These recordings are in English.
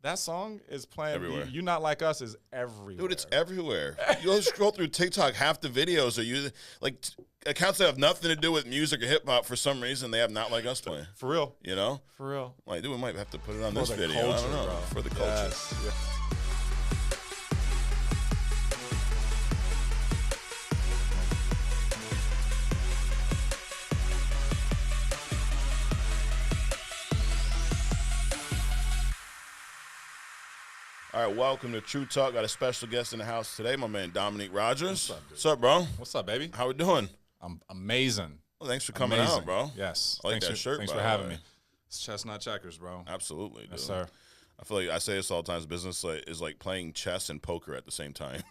That song is playing. Everywhere. You Not Like Us is everywhere. Dude, it's everywhere. You scroll through TikTok, half the videos are using like accounts that have nothing to do with music or hip hop. For some reason, they have Not Like Us playing. For real. You know? For real. Like, dude, we might have to put it on For this the video. culture, I don't know. bro. For the culture. Yes. Yeah. All right, welcome to True Talk. Got a special guest in the house today, my man Domonique Rodgers. What's up, dude? What's up, bro? What's up, baby? How we doing? I'm amazing. Well, thanks for coming Amazing. out, bro. Yes. I like that shirt, Thanks by for the having way. me. It's Chestnut Checkers, bro. Absolutely, dude. Yes, sir. I feel like I say this all the time. Business is like playing chess and poker at the same time.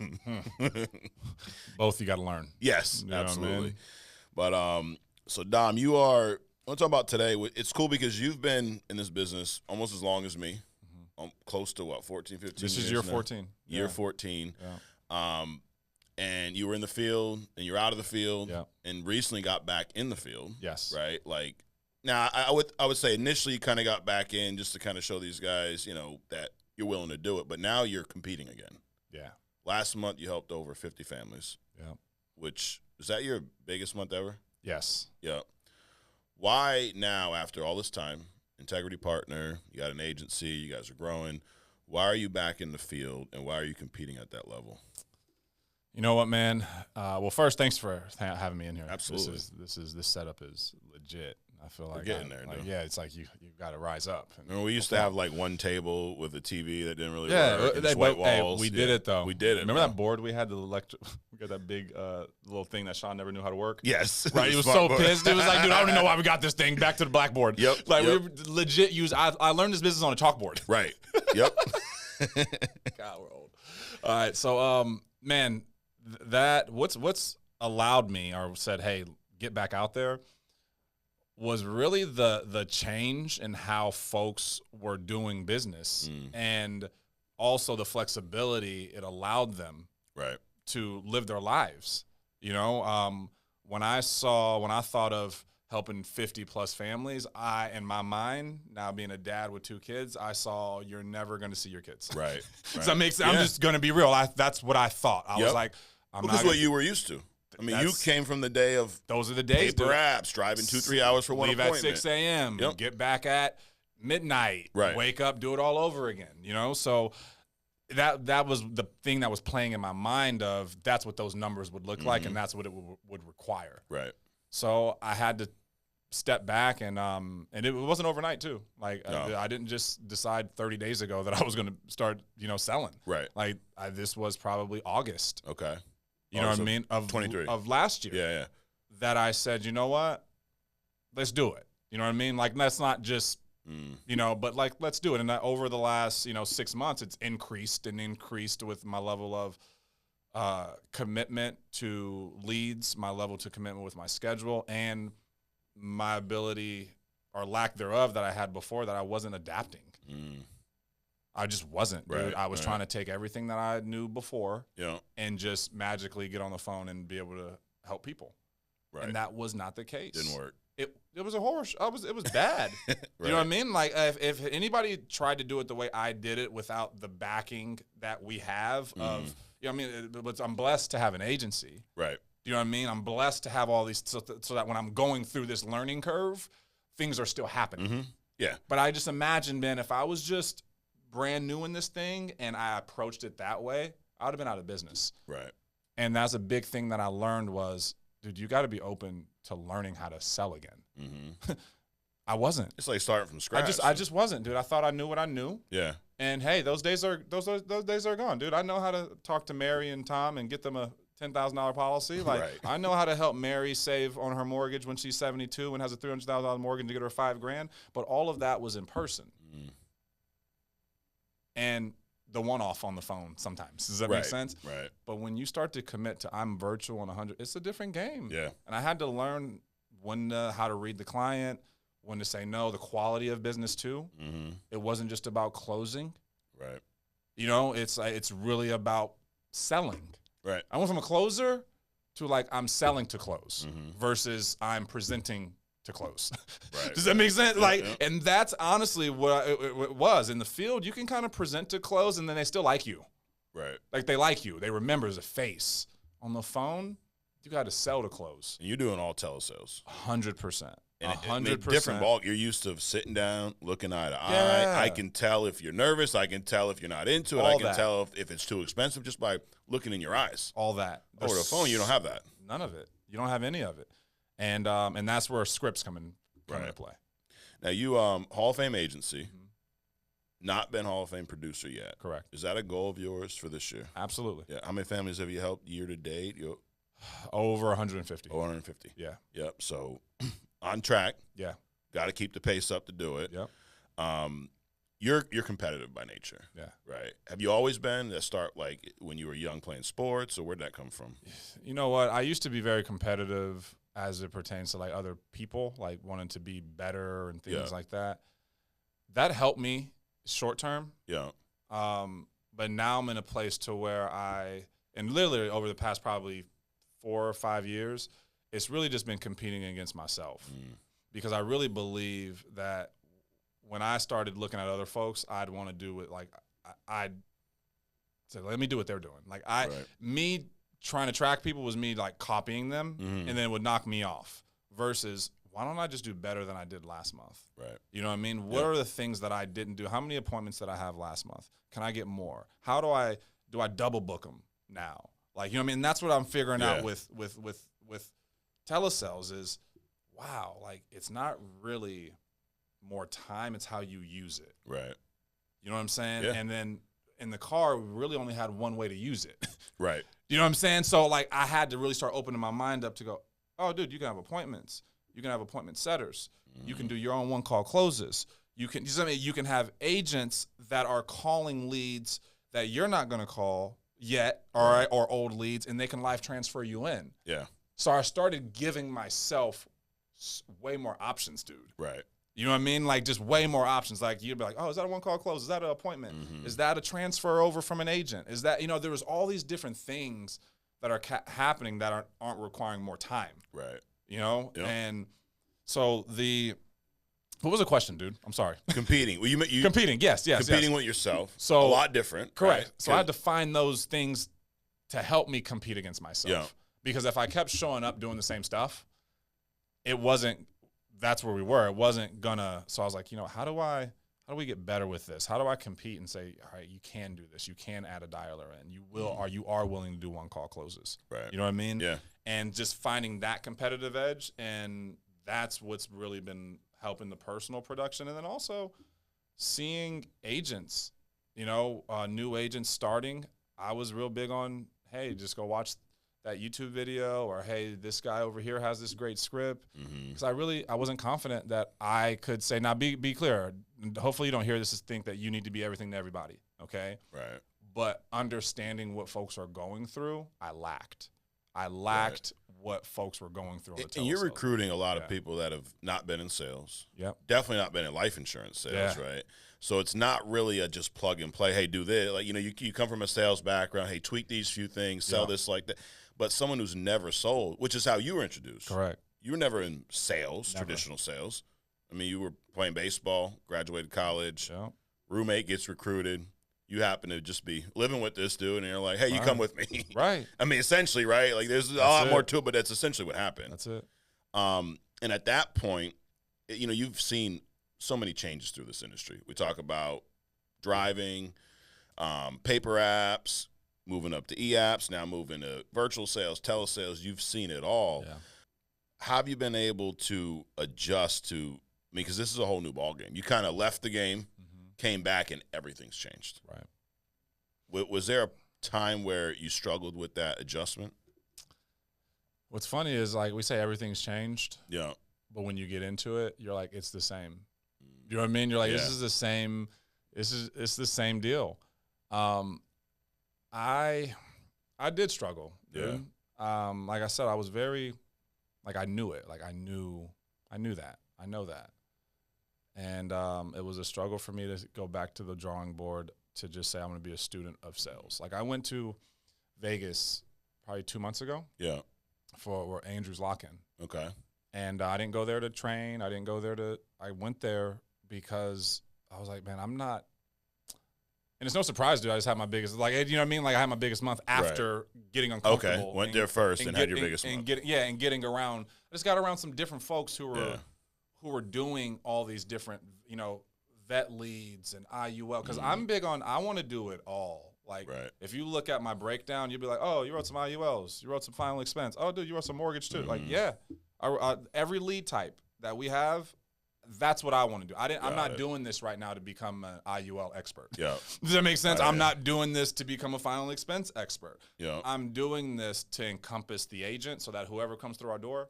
Both you got to learn. Yes, You know what I absolutely. mean? But so Dom, you are. I want to talk about today. It's cool because you've been in this business almost as long as me. Close to what, 14, 15 This years is year now? 14. Year Yeah. 14. Yeah. And you were in the field, and you're out of the field, Yeah. and recently got back in the field. Yes. Right? Like, now, I would say initially you kind of got back in just to kind of show these guys, you know, that you're willing to do it. But now you're competing again. Yeah. Last month you helped over 50 families. Yeah. Which, is that your biggest month ever? Yes. Yeah. Why now, after all this time, integrity partner, you got an agency, you guys are growing, why are you back in the field, and why are you competing at that level? You know what, man? Well, first, thanks for having me in here. Absolutely. This setup is legit. I feel like getting there, dude. yeah, it's like you got to rise up. Remember, we used to have like one table with a TV that didn't really Yeah, work, and just white walls. we did it though. We did it. Remember bro. that board we had, the electric? We got that big little thing that Sean never knew how to work. Yes. Right, he was Smart so board. pissed. He was like, dude, I don't even know why we got this thing. Back to the blackboard. Yep, Like, yep. we legit use, I learned this business on a chalkboard. Right. Yep. God, we're old. All right, so, man, what's allowed me or said, hey, get back out there, was really the change in how folks were doing business and also the flexibility it allowed them Right. to live their lives. You know, when I thought of helping 50 plus families, in my mind, now being a dad with 2 kids, I saw you're never going to see your kids. Right. Does that make sense? I'm just going to be real. That's what I thought. I was like, Because what you were used to. I mean, you came from the day of those are the days, paper dude. apps, driving 2-3 hours for one Leave appointment. at 6 a.m., Yep. get back at midnight, Right. wake up, do it all over again, you know? So that was the thing that was playing in my mind of that's what those numbers would look like and that's what it would require. Right. So I had to step back and it wasn't overnight too. Like No. I didn't just decide 30 days ago that I was going to start, selling. Right. Like this was probably August. Okay. You know what I mean? Of 23. Of last year. Yeah, yeah. That I said, you know what? Let's do it. You know what I mean? Like, that's not just, but like, let's do it. And over the last, 6 months, it's increased with my level of commitment to leads, my level to commitment with my schedule, and my ability or lack thereof that I had before that I wasn't adapting. I just wasn't, dude. Right, I was trying to take everything that I knew before Yeah. and just magically get on the phone and be able to help people. Right. And that was not the case. Didn't work. It was a horror. It was bad. Right. You know what I mean? Like if anybody tried to do it the way I did it without the backing that we have of, but I'm blessed to have an agency. Right. You know what I mean? I'm blessed to have all these so that when I'm going through this learning curve, things are still happening. Yeah. But I just imagine, man, if I was just brand new in this thing and I approached it that way, I would have been out of business. Right. And that's a big thing that I learned was, dude, you got to be open to learning how to sell again. I wasn't. It's like starting from scratch. I just wasn't, dude. I thought I knew what I knew. Yeah. And hey, those days are gone, dude. I know how to talk to Mary and Tom and get them a $10,000 policy. Like Right. I know how to help Mary save on her mortgage when she's 72 and has a $300,000 mortgage to get her $5,000. But all of that was in person. And the one-off on the phone sometimes. Does that make sense? Right. But when you start to commit to I'm virtual and 100, it's a different game. Yeah. And I had to learn how to read the client, when to say no, the quality of business too. It wasn't just about closing. Right. It's really about selling. Right. I went from a closer to like I'm selling to close versus I'm presenting to close. Right. Does that make sense? Yeah, like, yeah. and that's honestly what it was. In the field, you can kind of present to close, and then they still like you. Right. Like, they like you. They remember as a face. On the phone, you got to sell to close. And you're doing all telesales. 100%. And 100%. Different ball. You're used to sitting down, looking eye to Yeah. eye. I can tell if you're nervous. I can tell if you're not into it. All I can that. tell if it's too expensive just by looking in your eyes. All that. Over the phone, you don't have that. None of it. You don't have any of it. And that's where scripts come into play. Now, you Hall of Fame agency, not been Hall of Fame producer yet. Correct. Is that a goal of yours for this year? Absolutely. Yeah. How many families have you helped year to date? Over 150. 150. Yeah. Yep. So on track. Yeah. Got to keep the pace up to do it. Yep. You're competitive by nature. Yeah. Right. Have you always been? That start like when you were young playing sports, or where'd that come from? You know what? I used to be very competitive as it pertains to like other people, like wanting to be better and things like that. That helped me short term. Yeah. But now I'm in a place to where and literally over the past probably 4 or 5 years, it's really just been competing against myself. Because I really believe that when I started looking at other folks, I'd want to do it like I'd say, let me do what they're doing. Like me trying to track people was me like copying them, and then it would knock me off. Versus, why don't I just do better than I did last month? Right. You know what I mean? What are the things that I didn't do? How many appointments did I have last month? Can I get more? How do I double book them now? Like, you know what I mean? And that's what I'm figuring out with telesales is, wow, like it's not really more time, it's how you use it. Right. You know what I'm saying? Yeah. And then in the car, we really only had one way to use it. Right. You know what I'm saying? So like I had to really start opening my mind up to go, oh, dude, you can have appointments. You can have appointment setters. You can do your own one-call closes. You can have agents that are calling leads that you're not going to call yet, all right, or old leads, and they can live transfer you in. Yeah. So I started giving myself way more options, dude. Right. You know what I mean? Like just way more options. Like you'd be like, oh, is that a one-call close? Is that an appointment? Is that a transfer over from an agent? Is that, there was all these different things that are happening that aren't requiring more time. Right. Yep. And so what was the question, dude? I'm sorry. Competing. Well, you competing. Yes. Competing with yourself. So a lot different. Correct. Right? So I had to find those things to help me compete against myself. Yeah. Because if I kept showing up doing the same stuff, that's where we were. It wasn't gonna. So I was like, how do we get better with this? How do I compete and say, all right, you can do this. You can add a dialer in. You are willing to do one-call closes. Right. You know what I mean? Yeah. And just finding that competitive edge, and that's what's really been helping the personal production. And then also seeing agents, new agents starting. I was real big on, hey, just go watch that YouTube video, or hey, this guy over here has this great script. Because I wasn't confident that I could say, now be clear, hopefully you don't hear this and think that you need to be everything to everybody, okay? Right. But understanding what folks are going through, I lacked what folks were going through. And you're recruiting a lot of people that have not been in sales. Yep. Definitely not been in life insurance sales, right? So it's not really a just plug and play, hey, do this. Like, you come from a sales background, hey, tweak these few things, sell this like that. But someone who's never sold, which is how you were introduced. Correct. You were never in sales, traditional sales. I mean, you were playing baseball, graduated college, roommate gets recruited. You happen to just be living with this dude, and you're like, hey, you come with me. Right. I mean, essentially, right? Like, there's a lot more to it, but that's essentially what happened. That's it. And at that point, you've seen so many changes through this industry. We talk about driving, paper apps, moving up to e-apps, now moving to virtual sales, telesales. You've seen it all. Yeah. How have you been able to adjust to, because this is a whole new ballgame. You kind of left the game, came back, and everything's changed. Right. Was there a time where you struggled with that adjustment? What's funny is, like, we say everything's changed. Yeah. But when you get into it, you're like, it's the same. You know what I mean? You're like, this is the same. It's the same deal. I did struggle, dude. Like I said, I was very, like, I knew it. Like, I knew that. I know that. And it was a struggle for me to go back to the drawing board to just say I'm going to be a student of sales. Like, I went to Vegas probably 2 months ago. Yeah. For Andrew's lock-in. Okay. And I didn't go there to train. I went there because I was like, man, I'm not. And it's no surprise, dude. I just had my biggest, like, you know what I mean? Like, I had my biggest month after getting uncomfortable. Okay, went there first and had your biggest month. And getting around. I just got around some different folks who were doing all these different, you know, vet leads and IUL. Because I'm big on, I want to do it all. Like, if you look at my breakdown, you'll be like, oh, you wrote some IULs. You wrote some final expense. Oh, dude, you wrote some mortgage too. Like, yeah. Every lead type that we have, that's what I want to do. I'm not doing this right now to become an IUL expert. Yeah. Does that make sense? I'm not doing this to become a final expense expert. Yeah. I'm doing this to encompass the agent so that whoever comes through our door,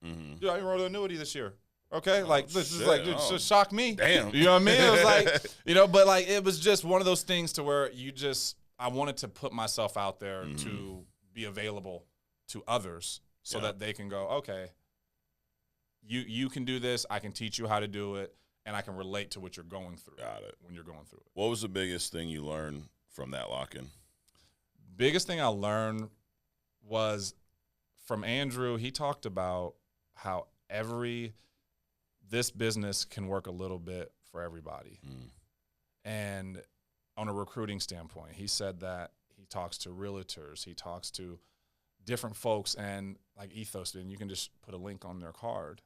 dude, I wrote an annuity this year. Okay, like this is like, dude, just shock me. Damn. You know what I mean? It was like, you know, but like it was just one of those things to where I wanted to put myself out there to be available to others so that they can go, okay, you can do this, I can teach you how to do it, and I can relate to what you're going through. Got it. When you're going through it. What was the biggest thing you learned from that lock-in? Biggest thing I learned was from Andrew. He talked about how this business can work a little bit for everybody. And on a recruiting standpoint, he said that he talks to realtors, he talks to different folks, and like Ethos, and you can just put a link on their card,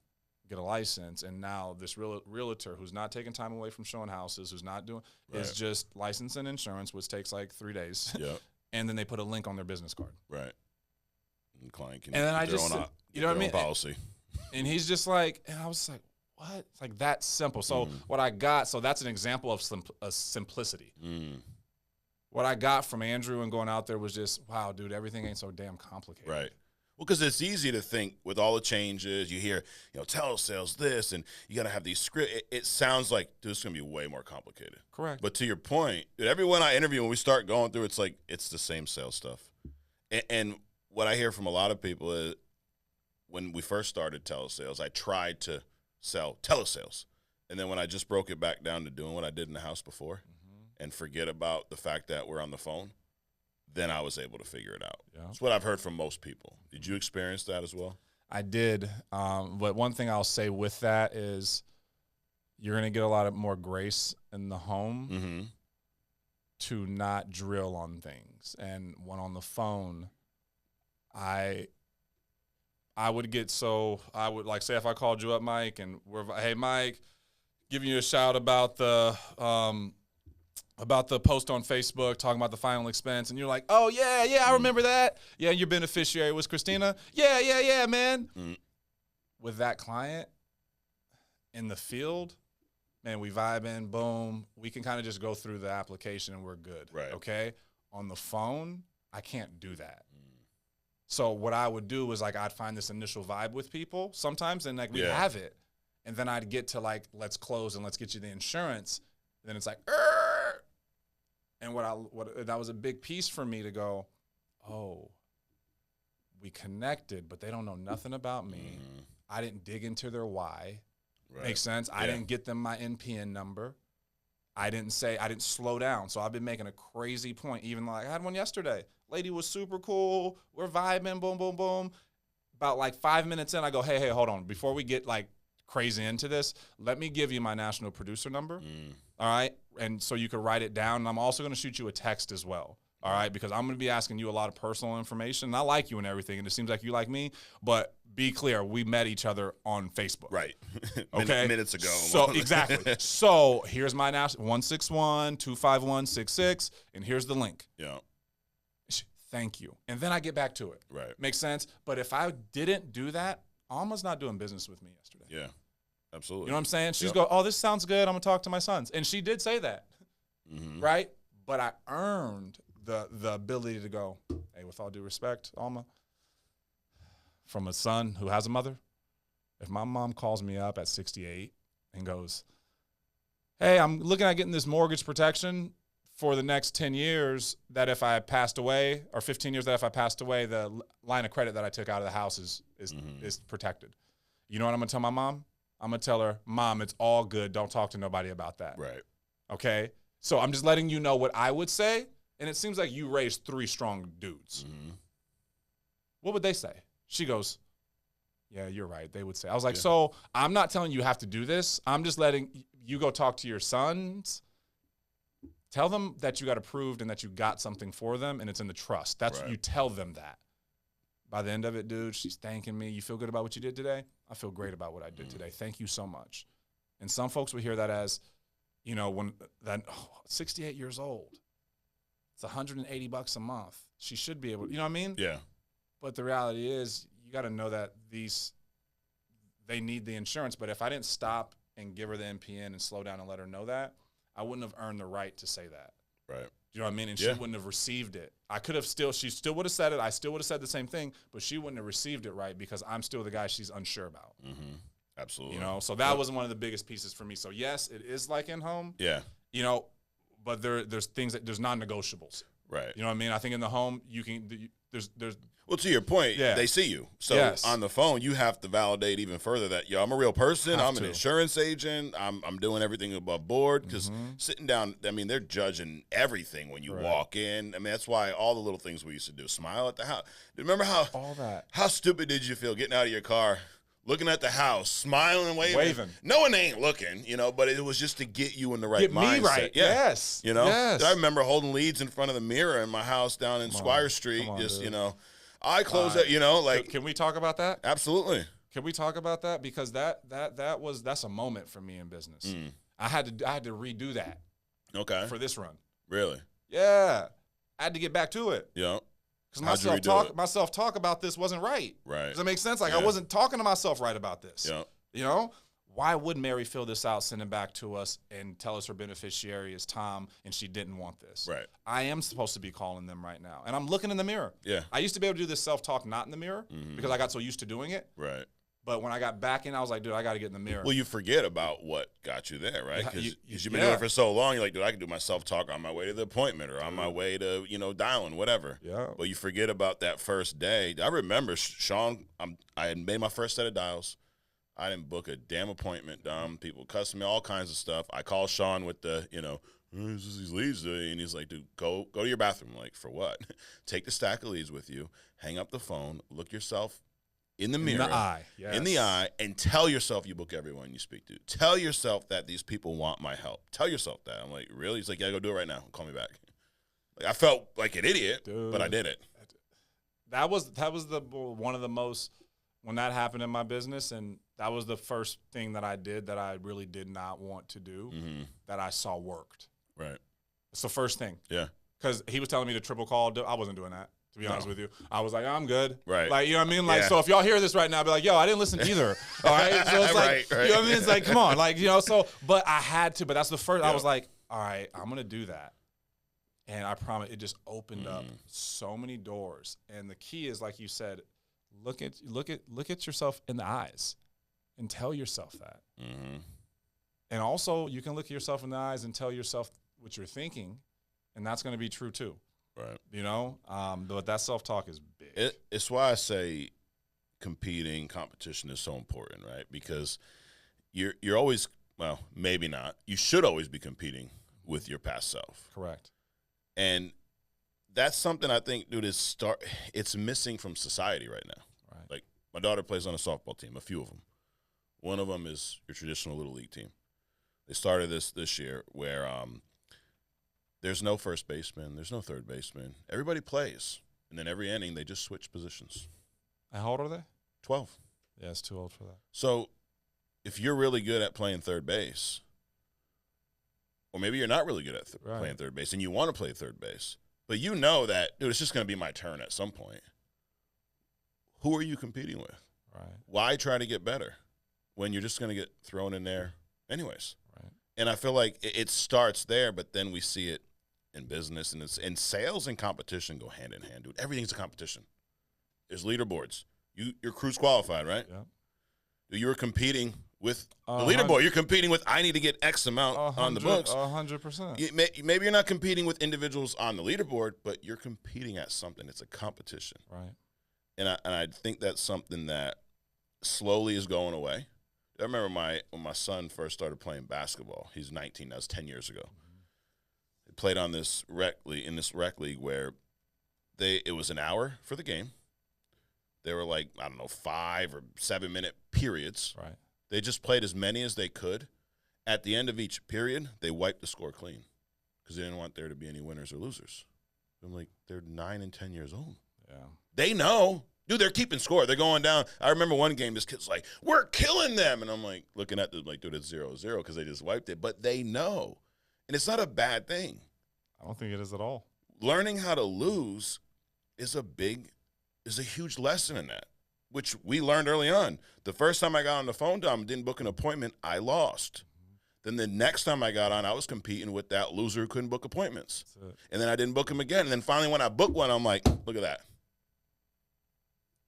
get a license, and now this realtor who's not taking time away from showing houses, who's not doing, is just license and insurance, which takes like 3 days. Yep. And then they put a link on their business card. Right. And the client can and then I just, you know what I mean? Policy. And he's just like, and I was like, what? It's like that simple. So what I got, so that's an example of simplicity. What I got from Andrew and going out there was just, wow, dude, everything ain't so damn complicated. Right. Well, because it's easy to think with all the changes, you hear, you know, telesales this, and you got to have these scripts. It sounds like, dude, it's going to be way more complicated. Correct. But to your point, dude, everyone I interview, when we start going through, it's like, it's the same sales stuff. And what I hear from a lot of people is when we first started telesales, I tried to sell telesales. And then when I just broke it back down to doing what I did in the house before and forget about the fact that we're on the phone, then I was able to figure it out. Yeah. That's what I've heard from most people. Did you experience that as well? I did. But one thing I'll say with that is you're going to get a lot of more grace in the home to not drill on things. And when on the phone, I would get I would like say if I called you up, Mike, and hey, Mike, giving you a shout about the post on Facebook talking about the final expense, and you're like, oh, yeah, I remember that. Yeah, your beneficiary was Christina. Yeah, man. With that client in the field, man, we vibing, boom. We can kind of just go through the application and we're good, right? Okay? On the phone, I can't do that. So what I would do is, like, I'd find this initial vibe with people sometimes, and, like, we have it. And then I'd get to, like, let's close and let's get you the insurance. And then it's like, and that was a big piece for me to go, oh, we connected, but they don't know nothing about me. I didn't dig into their why. Right. Makes sense? Yeah. I didn't get them my NPN number. I didn't slow down. So I've been making a crazy point. Even like I had one yesterday. Lady was super cool. We're vibing, boom, boom, boom. About like 5 minutes in, I go, hey, hold on. Before we get like crazy into this, let me give you my national producer number. All right? And so you can write it down. And I'm also going to shoot you a text as well. All right? Because I'm going to be asking you a lot of personal information. And I like you and everything. And it seems like you like me. But be clear, we met each other on Facebook. Right. Okay? Minutes ago. So, exactly. So here's my national 161-251-66. And here's the link. Yeah. Thank you. And then I get back to it. Right. Makes sense? But if I didn't do that, Alma's not doing business with me yesterday. Yeah. Absolutely. You know what I'm saying? She's go, oh, this sounds good. I'm going to talk to my sons. And she did say that. Right? But I earned the ability to go, hey, with all due respect, Alma, from a son who has a mother, if my mom calls me up at 68 and goes, hey, I'm looking at getting this mortgage protection for the next 10 years that if I passed away, or 15 years that if I passed away, the line of credit that I took out of the house is protected. You know what I'm going to tell my mom? I'm going to tell her, Mom, it's all good. Don't talk to nobody about that. Right. Okay? So I'm just letting you know what I would say, and it seems like you raised 3 strong dudes. What would they say? She goes, Yeah, you're right. They would say. I was like, so I'm not telling you have to do this. I'm just letting you go talk to your sons. Tell them that you got approved and that you got something for them, and it's in the trust. That's you tell them that. By the end of it, dude, she's thanking me. You feel good about what you did today? I feel great about what I did today. Thank you so much. And some folks would hear that as, when 68 years old. It's $180 a month. She should be able, you know what I mean? Yeah. But the reality is, you got to know that they need the insurance. But if I didn't stop and give her the NPN and slow down and let her know that, I wouldn't have earned the right to say that. Right. You know what I mean? And she wouldn't have received it. I could have she still would have said it. I still would have said the same thing, but she wouldn't have received it right because I'm still the guy she's unsure about. Mm-hmm. Absolutely. So that was one of the biggest pieces for me. So yes, it is like in home. Yeah. But there's things there's non-negotiables. Right. You know what I mean? I think in the home there's well, to your point, they see you. So on the phone, you have to validate even further that, I'm a real person. I'm an insurance agent. I'm doing everything above board because sitting down, I mean, they're judging everything when you walk in. I mean, that's why all the little things we used to do, smile at the house. Remember how stupid did you feel getting out of your car, looking at the house, smiling and waving. No one ain't looking, but it was just to get you in the right mindset. Get me right. Yeah. Yes. Yes. I remember holding leads in front of the mirror in my house down in Squire Street. I close that, Can we talk about that? Absolutely. Can we talk about that? Because that's a moment for me in business. I had to redo that. Okay. For this run. Really? Yeah. I had to get back to it. Yeah. Because my self-talk about this wasn't right. Right. Does that make sense? I wasn't talking to myself right about this. Yeah. Why would Mary fill this out, send it back to us, and tell us her beneficiary is Tom, and she didn't want this? Right. I am supposed to be calling them right now, and I'm looking in the mirror. Yeah. I used to be able to do this self-talk not in the mirror because I got so used to doing it. Right. But when I got back in, I was like, dude, I got to get in the mirror. Well, you forget about what got you there, right? Because you've been doing it for so long. You're like, dude, I can do my self-talk on my way to the appointment or on my way to, dialing, whatever. Yeah. But you forget about that first day. I remember, Sean, I had made my first set of dials. I didn't book a damn appointment. People cussing me, all kinds of stuff. I called Sean with the, these leads today. And he's like, dude, go to your bathroom. I'm like, for what? Take the stack of leads with you, hang up the phone, look yourself in the mirror, in the eye, and tell yourself you book everyone you speak to. Tell yourself that these people want my help. Tell yourself that. I'm like, really? He's like, yeah, go do it right now. Call me back. I felt like an idiot, but I did it. That was one of the most, when that happened in my business, and that was the first thing that I did that I really did not want to do, that I saw worked. Right. It's the first thing. Yeah. Because he was telling me to triple call. I wasn't doing that, to be honest with you. I was like, I'm good. Right. Like, you know what I mean? Like, so if y'all hear this right now, be like, yo, I didn't listen either. All right? So it's like, you know what I mean? It's like, come on. Like, but I had to. But that's the first, I was like, all right, I'm going to do that. And I promise it just opened up so many doors. And the key is, like you said, look at yourself in the eyes and tell yourself that. And also, you can look at yourself in the eyes and tell yourself what you're thinking, and that's going to be true too. Right. But that self-talk is big. It's why I say competition is so important, right? Because you're always, well, maybe not. You should always be competing with your past self. Correct. And that's something I think, dude, it's missing from society right now. Right. Like, my daughter plays on a softball team, a few of them. One of them is your traditional little league team. They started this year where there's no first baseman, there's no third baseman. Everybody plays, and then every inning they just switch positions. And how old are they? 12. Yeah, it's too old for that. So if you're really good at playing third base, or maybe you're not really good at playing third base, and you want to play third base, but you know that, dude, it's just going to be my turn at some point. Who are you competing with? Right. Why try to get better when you're just going to get thrown in there anyways? Right. And I feel like it starts there, but then we see it in business, and sales and competition go hand in hand, dude. Everything's a competition. There's leaderboards. Your crew's qualified, right? Yeah. You're competing with the leaderboard. You're competing with, I need to get X amount on the books. 100%. Maybe you're not competing with individuals on the leaderboard, but you're competing at something. It's a competition. Right. And I think that's something that slowly is going away. I remember when my son first started playing basketball. He's 19. That was 10 years ago. He played on this rec league where it was an hour for the game. They were like, I don't know, 5 or 7 minute periods. Right. They just played as many as they could. At the end of each period, they wiped the score clean because they didn't want there to be any winners or losers. I'm like, they're 9 and 10 years old. Yeah. They know. Dude, they're keeping score. They're going down. I remember one game, this kid's like, we're killing them. And I'm like, looking at them like, dude, it's 0-0 because they just wiped it. But they know. And it's not a bad thing. I don't think it is at all. Learning how to lose is a huge lesson in that, which we learned early on. The first time I got on the phone, Dom, didn't book an appointment, I lost. Then the next time I got on, I was competing with that loser who couldn't book appointments. And then I didn't book him again. And then finally when I booked one, I'm like, look at that.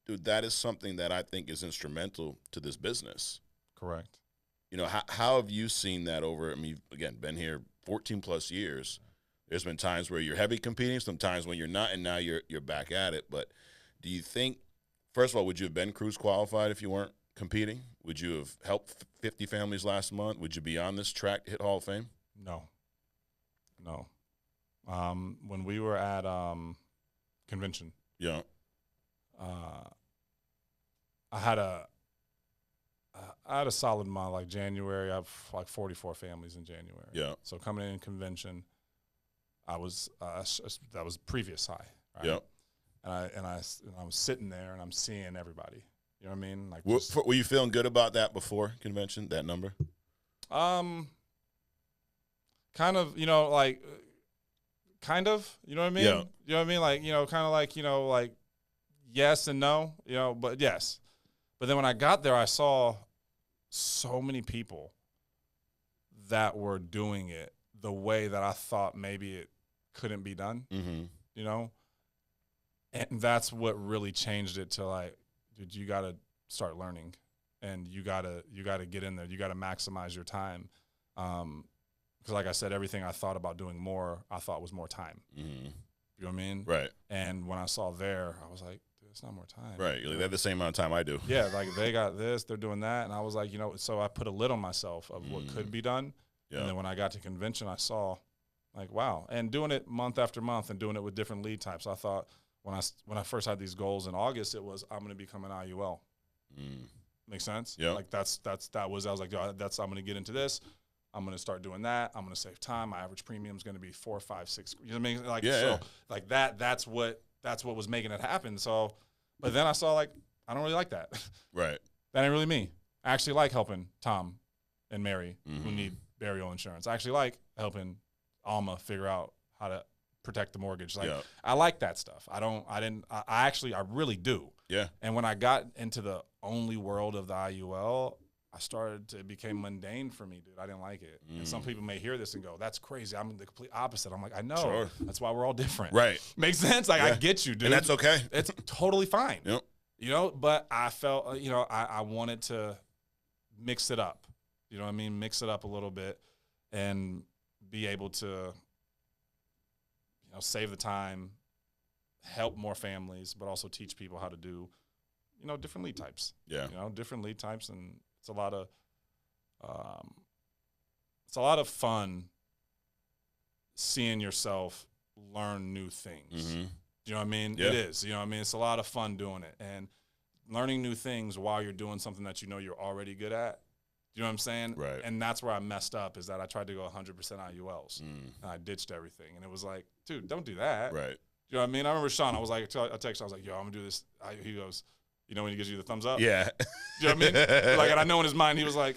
Dude, that is something that I think is instrumental to this business. Correct. You know, how have you seen that over, I mean, again, been here 14 plus years. There's been times where you're heavy competing, sometimes when you're not, and now you're back at it. But do you think, first of all, would you have been cruise qualified if you weren't competing? Would you have helped 50 families last month? Would you be on this track to hit Hall of Fame? No. When we were at convention, Yeah. I had a solid month, like January. I have like 44 families in January. Yeah. So coming in convention, that was previous high. Right? Yeah. And I was sitting there and I'm seeing everybody. You know what I mean? Like, were you feeling good about that before convention? That number? Kind of. You know, like, kind of. You know what I mean? Yeah. You know what I mean? Like, you know, kind of like, you know, like, yes and no. You know, but yes. But then when I got there, I saw so many people that were doing it the way that I thought maybe it couldn't be done, you know? And that's what really changed it to like, dude, you got to start learning and you got to get in there. You got to maximize your time. Because like I said, everything I thought about doing more, I thought was more time. You know what I mean? Right. And when I saw there, I was like, it's not more time. Right. They have the same amount of time I do. Yeah, like they got this, they're doing that. And I was like, you know, so I put a lid on myself of what could be done. Yeah. And then when I got to convention, I saw like, wow. And doing it month after month and doing it with different lead types. I thought when I first had these goals in August, it was I'm going to become an IUL. Make sense? Yeah. Like I was like, I'm going to get into this. I'm going to start doing that. I'm going to save time. My average premium is going to be 4, 5, 6. You know what I mean? Like, like that's what was making it happen. So, but then I saw like, I don't really like that. Right. That ain't really me. I actually like helping Tom and Mary who need burial insurance. I actually like helping Alma figure out how to protect the mortgage. Like I like that stuff. I really do. Yeah. And when I got into the only world of the IUL, it became mundane for me, dude. I didn't like it. And some people may hear this and go, that's crazy. I'm the complete opposite. I'm like, I know. Sure. That's why we're all different. Right. Makes sense? Like, I get you, dude. And that's okay. It's totally fine. Yep. You know, but I felt, you know, I wanted to mix it up. You know what I mean? Mix it up a little bit and be able to, you know, save the time, help more families, but also teach people how to do, you know, different lead types. Yeah. You know, different lead types, and it's a lot of fun seeing yourself learn new things. Do you know what I mean? Yeah. It is. You know what I mean? It's a lot of fun doing it and learning new things while you're doing something that you know you're already good at. Do you know what I'm saying? Right. And that's where I messed up, is that I tried to go 100% IULs and I ditched everything. And it was like, dude, don't do that. Right. You know what I mean? I remember Sean, I was like, I texted, I was like, yo, I'm going to do this. He goes, you know when he gives you the thumbs up? Yeah. You know what I mean? Like, and I know in his mind, he was like,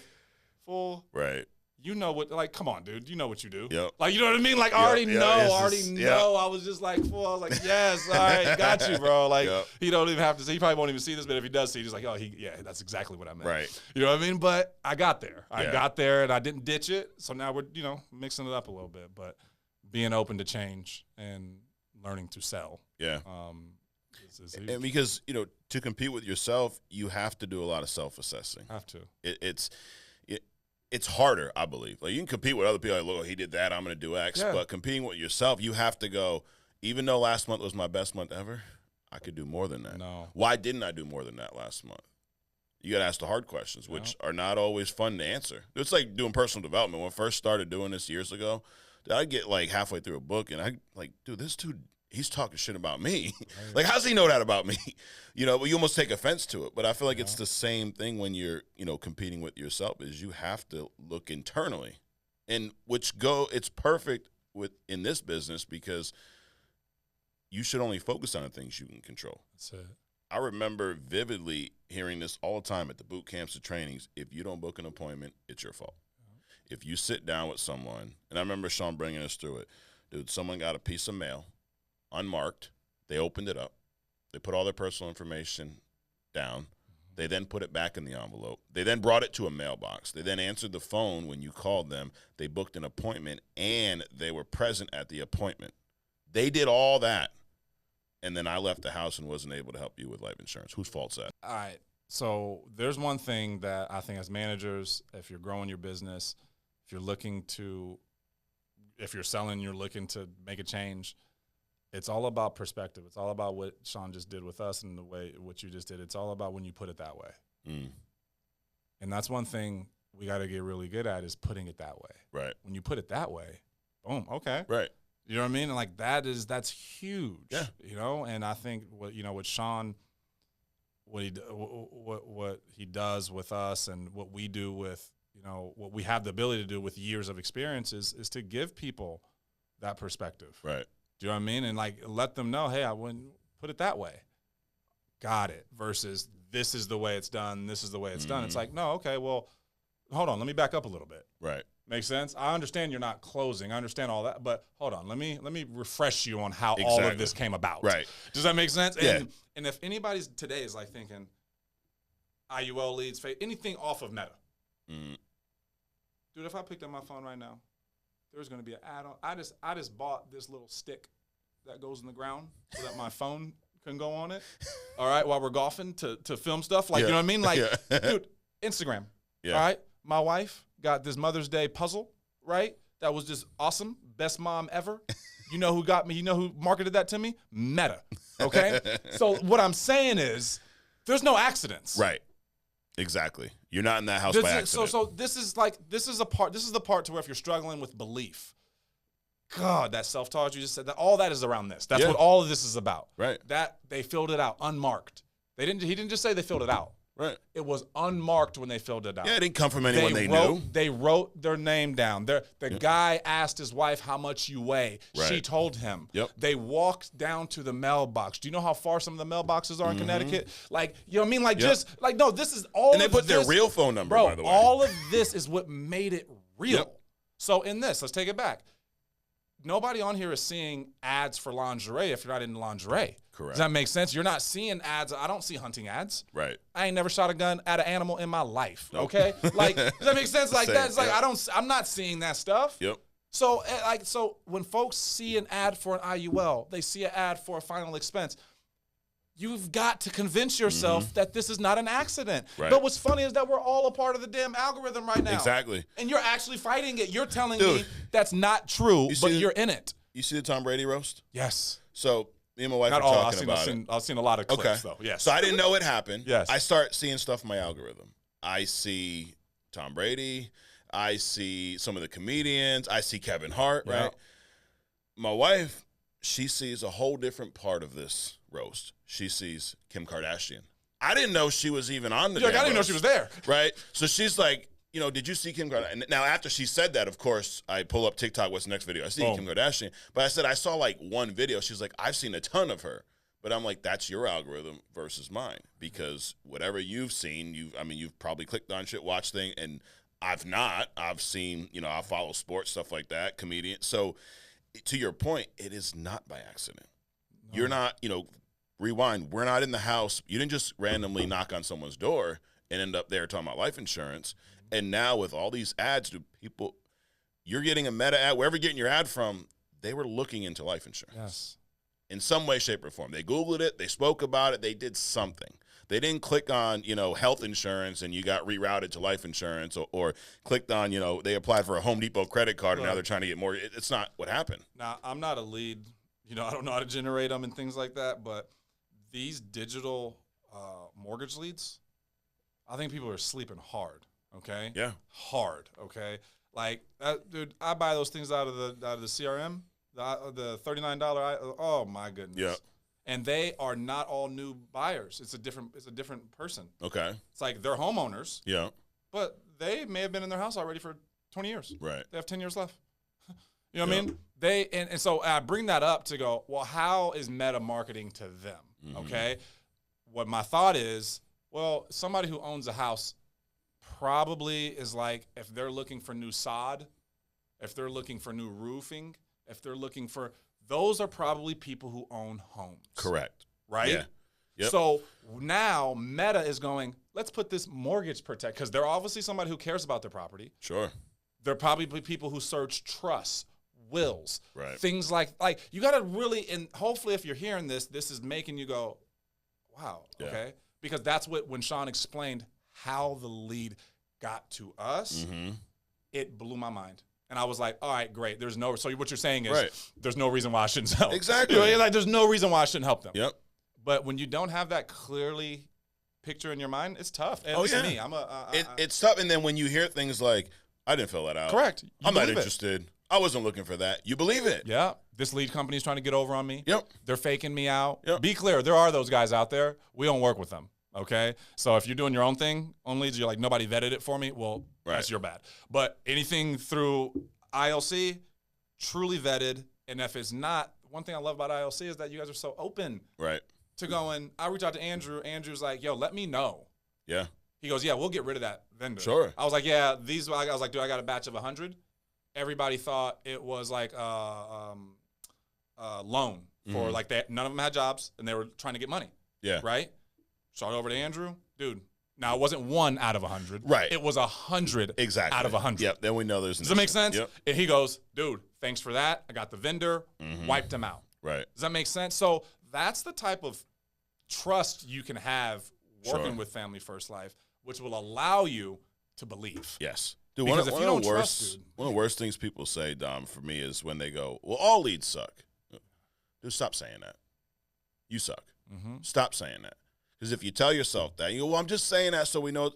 fool. Right. You know what, like, come on, dude. You know what you do. Yep. Like, you know what I mean? Like, I already know. I was just like, fool. I was like, yes, all right, got you, bro. Like, he don't even have to see. He probably won't even see this, but if he does see it, he's like, oh, that's exactly what I meant. Right. You know what I mean? But I got there. I got there, and I didn't ditch it. So now we're, you know, mixing it up a little bit. But being open to change and learning to sell. Yeah. And because, you know, to compete with yourself, you have to do a lot of self-assessing. Have to. It's harder, I believe. Like, you can compete with other people. Like, look, he did that, I'm going to do X. Yeah. But competing with yourself, you have to go, even though last month was my best month ever, I could do more than that. No. Why didn't I do more than that last month? You got to ask the hard questions, which are not always fun to answer. It's like doing personal development. When I first started doing this years ago, I'd get like halfway through a book, and I like, dude, this dude, he's talking shit about me. Like, how's he know that about me? You almost take offense to it. But I feel like it's the same thing when you're, competing with yourself, is you have to look internally. And it's perfect in this business because you should only focus on the things you can control. That's it. I remember vividly hearing this all the time at the boot camps and trainings. If you don't book an appointment, it's your fault. If you sit down with someone, and I remember Sean bringing us through it, dude, someone got a piece of mail, unmarked. They opened it up. They put all their personal information down. They then put it back in the envelope. They then brought it to a mailbox. They then answered the phone when you called them. They booked an appointment, and they were present at the appointment. They did all that. And then I left the house and wasn't able to help you with life insurance. Whose fault's that? All right. So there's one thing that I think as managers, if you're growing your business, if you're selling, you're looking to make a change, it's all about perspective. It's all about what Sean just did with us and what you just did. It's all about when you put it that way. And that's one thing we got to get really good at, is putting it that way. Right. When you put it that way, boom, okay. Right. You know what I mean? And like that's huge. Yeah. And I think with Sean, what he does with us and what we do with, what we have the ability to do with years of experience is to give people that perspective. Right. Do you know what I mean? And like let them know, hey, I wouldn't put it that way. Got it. Versus this is the way it's done. This is the way it's done. It's like, no, okay, well, hold on. Let me back up a little bit. Right. Make sense? I understand you're not closing. I understand all that, but hold on. Let me refresh you on how all of this came about. Right. Does that make sense? Yeah. And if anybody's today is like thinking IUL leads, anything off of Meta, dude, if I picked up my phone right now, there's going to be an add-on. I just bought this little stick that goes in the ground so that my phone can go on it. All right, while we're golfing to film stuff, like you know what I mean? Like, dude, Instagram. Yeah. All right, my wife got this Mother's Day puzzle, right? That was just awesome. Best mom ever. You know who got me? You know who marketed that to me? Meta. Okay? So what I'm saying is there's no accidents. Right. Exactly. You're not in that house by accident. So this is the part to where if you're struggling with belief, God, that self-talk you just said, that all that is around this. That's what all of this is about. Right. That they filled it out unmarked. He didn't just say they filled it out. Right. It was unmarked when they filled it out. Yeah, it didn't come from anyone they knew. They wrote their name down. The guy asked his wife how much you weigh. Right. She told him. Yep. They walked down to the mailbox. Do you know how far some of the mailboxes are in Connecticut? Like, you know what I mean? Like, just like, no, this is all. And they put their real phone number, bro, by the way. all of this is what made it real. Yep. So in this, let's take it back. Nobody on here is seeing ads for lingerie if you're not into lingerie. Correct. Does that make sense? You're not seeing ads. I don't see hunting ads. Right. I ain't never shot a gun at an animal in my life. Nope. Okay? Like, does that make sense? Like, Same, that's like, yep. I'm not seeing that stuff. Yep. So, so when folks see an ad for an IUL, they see an ad for a final expense, you've got to convince yourself that this is not an accident. Right. But what's funny is that we're all a part of the damn algorithm right now. Exactly. And you're actually fighting it. You're telling me that's not true, but you're in it. You see the Tom Brady roast? Yes. So me and my wife Not were all. talking about it. I've seen a lot of clips, though. Yes. So I didn't know it happened. Yes. I start seeing stuff in my algorithm. I see Tom Brady. I see some of the comedians. I see Kevin Hart, right? My wife, she sees a whole different part of this roast. She sees Kim Kardashian. I didn't know she was even on the I didn't know she was there. Right? So she's like, did you see Kim Kardashian? Now, after she said that, of course, I pull up TikTok, what's the next video? I see Kim Kardashian. But I said, I saw like one video. She's like, I've seen a ton of her. But I'm like, that's your algorithm versus mine. Because whatever you've seen, you've probably clicked on shit, watched thing, and I've not. I've seen, I follow sports, stuff like that, comedian. So to your point, it is not by accident. No. You're not, rewind. We're not in the house. You didn't just randomly knock on someone's door and end up there talking about life insurance. And now with all these ads, you're getting a Meta ad, wherever you're getting your ad from, they were looking into life insurance. Yes. In some way, shape, or form. They Googled it. They spoke about it. They did something. They didn't click on, health insurance and you got rerouted to life insurance or clicked on, they applied for a Home Depot credit card and now they're trying to get more. It's not what happened. Now, I'm not a lead. I don't know how to generate them and things like that, but these digital mortgage leads, I think people are sleeping hard. Okay. Yeah. Hard. Okay. Like, dude, I buy those things out of the CRM. the $39. Oh my goodness. Yeah. And they are not all new buyers. It's a different person. Okay. It's like they're homeowners, Yeah. but they may have been in their house already for 20 years. Right. They have 10 years left. You know what I mean? And so I bring that up to go, well, how is Meta marketing to them? Mm-hmm. Okay. What my thought is, well, somebody who owns a house probably is like, if they're looking for new sod, if they're looking for new roofing, if they're looking for, those are probably people who own homes. Correct. Right? Yeah. Yep. So now Meta is going, let's put this mortgage protect, because they're obviously somebody who cares about their property. Sure. They're probably people who search trusts, wills, Right. things like you got to really, and hopefully if you're hearing this is making you go, wow, Yeah. okay? Because that's when Sean explained how the lead got to us, it blew my mind. And I was like, all right, great. So what you're saying is there's no reason why I shouldn't help. Exactly. You know, like, there's no reason why I shouldn't help them. Yep. But when you don't have that clearly picture in your mind, it's tough. At least me. It's tough. And then when you hear things like, I didn't fill that out. Correct. I'm not interested. I wasn't looking for that. You believe it. Yeah. This lead company is trying to get over on me. Yep. They're faking me out. Yep. Be clear. There are those guys out there. We don't work with them. Okay. So if you're doing your own thing on leads, you're like, nobody vetted it for me. Well, that's your bad. But anything through ILC, truly vetted. And if it's not, one thing I love about ILC is that you guys are so open. Right. To going, I reached out to Andrew. Andrew's like, yo, let me know. Yeah. He goes, yeah, we'll get rid of that vendor. Sure. I was like, yeah, I was like, dude, I got a batch of 100. Everybody thought it was like a loan for like that. None of them had jobs and they were trying to get money. Yeah. Right? Shot over to Andrew. Dude, now it wasn't 1 out of 100. Right. It was 100 exactly. out of 100. Yep. Then we know there's an Does that make sense? Yep. And he goes, dude, thanks for that. I got the vendor, wiped him out. Right. Does that make sense? So that's the type of trust you can have working with Family First Life, which will allow you to believe. Yes. Dude, because one if you of don't the trust, dude. one of the worst things people say, Dom, for me is when they go, well, all leads suck. Dude, stop saying that. You suck. Stop saying that. Because if you tell yourself that, you go, well, I'm just saying that so we know.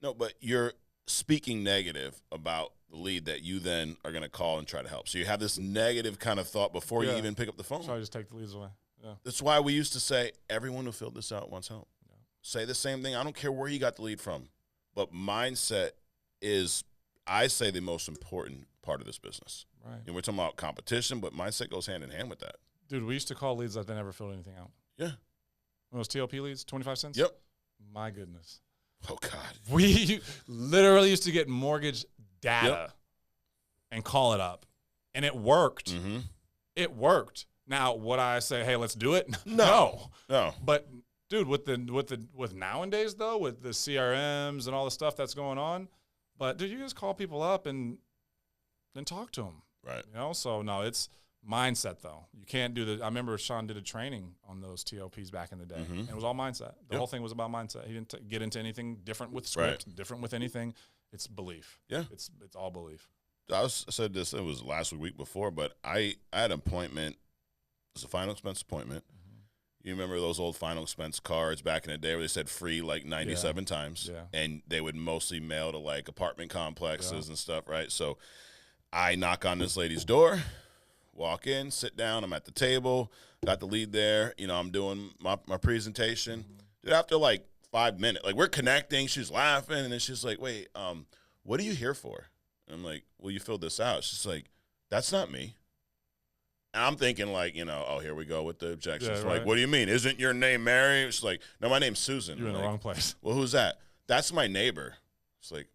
No, but you're speaking negative about the lead that you then are going to call and try to help. So you have this negative kind of thought before you even pick up the phone. So I just take the leads away. Yeah. That's why we used to say everyone who filled this out wants help. Yeah. Say the same thing. I don't care where you got the lead from. But mindset is, I say, the most important part of this business. Right. And we're talking about competition, but mindset goes hand in hand with that. Dude, we used to call leads that they never filled anything out. Yeah. Those TLP leads, 25 cents? Yep. My goodness. Oh, God. We literally used to get mortgage data and call it up. And it worked. It worked. Now, would I say, hey, let's do it? No. But dude, with nowadays though, with the CRMs and all the stuff that's going on, but dude, you just call people up and then talk to them. Right. You know, so no, it's mindset though. You can't do the. I remember Sean did a training on those TOPs back in the day, and it was all mindset. The whole thing was about mindset. He didn't get into anything different with script, different with anything. It's belief. Yeah, it's all belief. I said this. It was last week before, but I had an appointment. It was a final expense appointment. You remember those old final expense cards back in the day where they said free like 97 times, and they would mostly mail to like apartment complexes and stuff, right? So I knock on this lady's door, walk in, sit down. I'm at the table, got the lead there. You know, I'm doing my presentation. Dude, after like 5 minutes, like we're connecting, she's laughing, and then she's like, wait, what are you here for? And I'm like, well, you filled this out. She's like, that's not me. And I'm thinking like, you know, oh, here we go with the objections. Like, what do you mean? Isn't your name Mary? She's like, no, my name's Susan. You're in the wrong place. Well, who's that? That's my neighbor. It's like,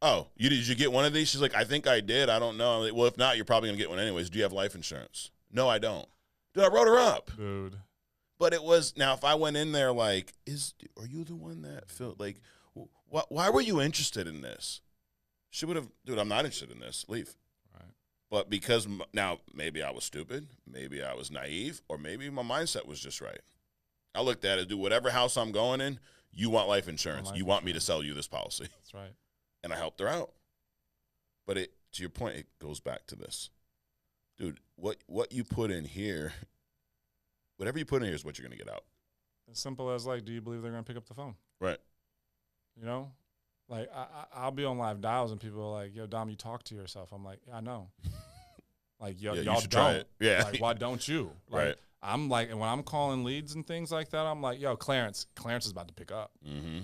oh, did you get one of these? She's like, I think I did. I don't know. I'm like, well, if not, you're probably going to get one anyways. Do you have life insurance? No, I don't. Dude, I wrote her up. Dude. But it was, now if I went in there like, are you the one that filled, like, why were you interested in this? She would have, dude, I'm not interested in this. Leave. But because now maybe I was stupid, maybe I was naive, or maybe my mindset was just right. I looked at it, dude, whatever house I'm going in, you want life insurance. You want me to sell you this policy. That's right. And I helped her out. But to your point, it goes back to this. Dude, what you put in here, whatever you put in here is what you're going to get out. As simple as like, do you believe they're going to pick up the phone? Right. You know? Like, I'll be on live dials and people are like, yo, Dom, you talk to yourself. I'm like, yeah, I know. Like you y'all should try don't. it. Yeah. Like why don't you? Like, Right. I'm like, and when I'm calling leads and things like that, I'm like, yo, Clarence is about to pick up.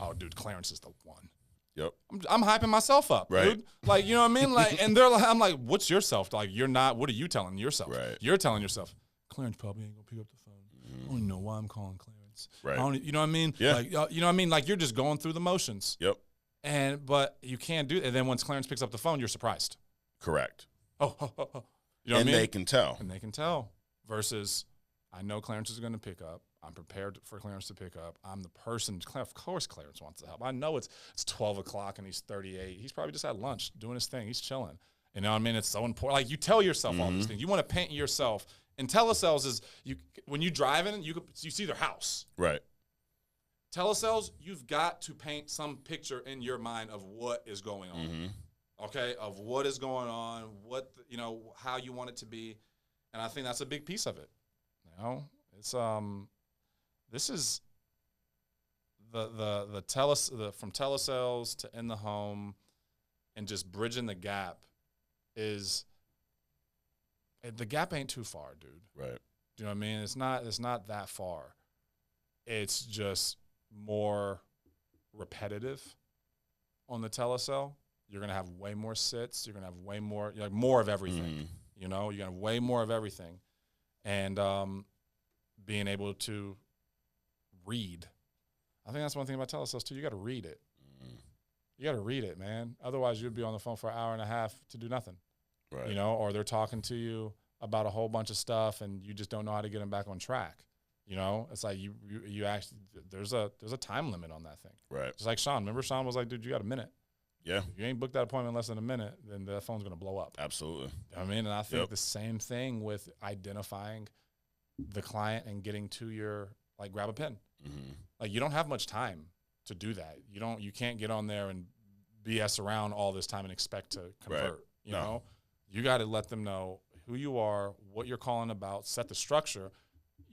Oh, dude, Clarence is the one. Yep. I'm hyping myself up, Right. dude. Like, you know what I mean? Like, and they're like, I'm like, what's yourself? Like, you're not. What are you telling yourself? Right. You're telling yourself, Clarence probably ain't gonna pick up the phone. I don't even know why I'm calling Clarence. Right. You know what I mean? Yeah. Like, you know what I mean? Like, you're just going through the motions. Yep. But you can't do. And then once Clarence picks up the phone, you're surprised. Correct. Oh. You know what I mean? They can tell. And they can tell. Versus, I know Clarence is going to pick up. I'm prepared for Clarence to pick up. I'm the person. Of course, Clarence wants to help. I know it's 12 o'clock and he's 38. He's probably just at lunch doing his thing. He's chilling. You know what I mean? It's so important. Like, you tell yourself all these things. You want to paint yourself. And telesales is when you driving, you see their house. Right. Telesales, you've got to paint some picture in your mind of what is going on. Okay, of what is going on, how you want it to be, and I think that's a big piece of it. You know, it's this is the from telesales to in the home, and just bridging the gap is. The gap ain't too far, dude. Right. Do you know what I mean? It's not that far. It's just more repetitive on the telesale. You're gonna have way more sits. You're gonna have way more, like more of everything. You know, you're gonna have way more of everything, and being able to read. I think that's one thing about telesales too. You got to read it. You got to read it, man. Otherwise, you'd be on the phone for an hour and a half to do nothing. Right. You know, or they're talking to you about a whole bunch of stuff, and you just don't know how to get them back on track. You know, it's like you actually there's a time limit on that thing. Right. Just like Sean. Remember, Sean was like, "Dude, you got a minute. Yeah. If you ain't booked that appointment in less than a minute, then the phone's gonna blow up." Absolutely. I mean, and I think the same thing with identifying the client and getting to your grab a pen. Like, you don't have much time to do that. You can't get on there and BS around all this time and expect to convert. Right. You know, you got to let them know who you are, what you're calling about, set the structure.